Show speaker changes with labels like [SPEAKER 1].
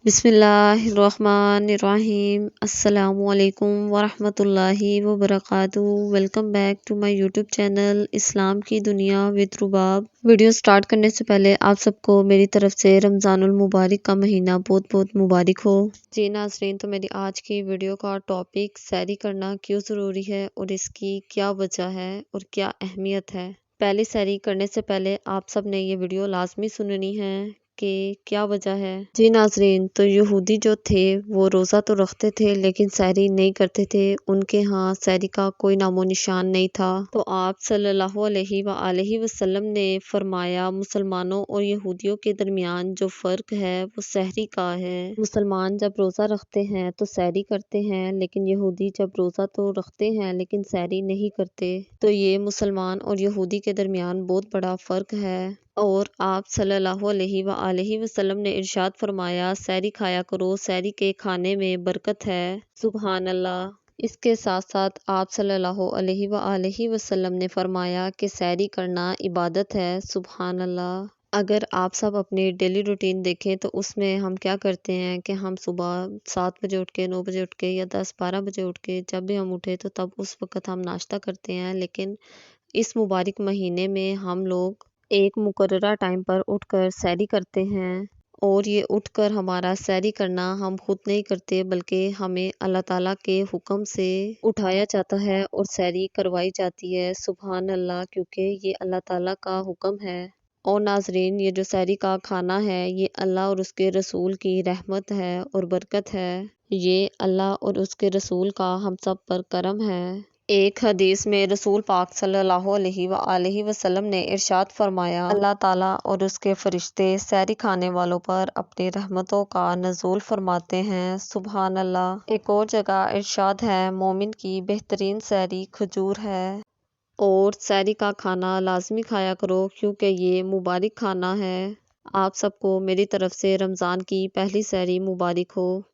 [SPEAKER 1] बिस्मिल्लाहिर्रहमानिर्रहीम। अस्सलामु अलैकुम वरहमतुल्लाहि वबरकातुहू। Welcome back to my YouTube channel इस्लाम की दुनिया विद रुबाब। वीडियो स्टार्ट करने से पहले आप सबको मेरी तरफ से रमज़ानुल मुबारक का महीना बहुत बहुत मुबारक हो। जी नाज़रीन, तो मेरी आज की वीडियो का टॉपिक सैरी करना क्यों ज़रूरी है और इसकी क्या वजह है और क्या अहमियत है। पहली सैरी करने से पहले आप सब ने ये वीडियो लाजमी सुननी है कि क्या वजह है। जी नाज़रीन, तो यहूदी जो थे वो रोज़ा तो रखते थे लेकिन सैरी नहीं करते थे। उनके यहाँ सैरी का कोई नामो निशान नहीं था। तो आप सल्लल्लाहु अलैहि वसल्लम ने फरमाया, मुसलमानों और यहूदियों के दरमियान जो फ़र्क है वो सहरी का है। मुसलमान जब रोज़ा रखते हैं तो सैरी करते हैं, लेकिन यहूदी जब रोज़ा तो रखते हैं लेकिन सैरी नहीं करते। तो ये मुसलमान और यहूदी के दरमियान बहुत बड़ा फ़र्क है। और आप सल्लल्लाहु अलैहि वसल्लम ने इरशाद फरमाया, सैरी खाया करो, सैरी के खाने में बरकत है। सुभान अल्लाह। इसके साथ साथ आप सल्लल्लाहु अलैहि वसल्लम ने फरमाया कि सैरी करना इबादत है। सुभान अल्लाह। अगर आप सब अपनी डेली रूटीन देखें तो उसमें हम क्या करते हैं कि हम सुबह 7 बजे उठ के, 9 बजे उठ के या 10-12 बजे उठ के जब भी हम उठे तो तब उस वक़्त हम नाश्ता करते हैं। लेकिन इस मुबारक महीने में हम लोग एक मुकर्ररा टाइम पर उठकर सैरी करते हैं। और ये उठकर हमारा सैरी करना हम खुद नहीं करते बल्कि हमें अल्लाह ताला के हुक्म से उठाया जाता है और सैरी करवाई जाती है। सुभान अल्लाह, क्योंकि ये अल्लाह ताला का हुक्म है। और नाजरीन, ये जो सैरी का खाना है ये अल्लाह और उसके रसूल की रहमत है और बरकत है। ये अल्लाह और उसके रसूल का हम सब पर करम है। एक हदीस में रसूल पाक सल्लल्लाहु अलैहि वसल्लम ने इरशाद फरमाया, अल्लाह ताला और उसके फरिश्ते सैरी खाने वालों पर अपनी रहमतों का नज़ूल फरमाते हैं। सुभान अल्लाह। एक और जगह इरशाद है, मोमिन की बेहतरीन सैरी खजूर है। और सैरी का खाना लाजमी खाया करो क्योंकि ये मुबारक खाना है। आप सबको मेरी तरफ से रमज़ान की पहली सैरी मुबारक हो।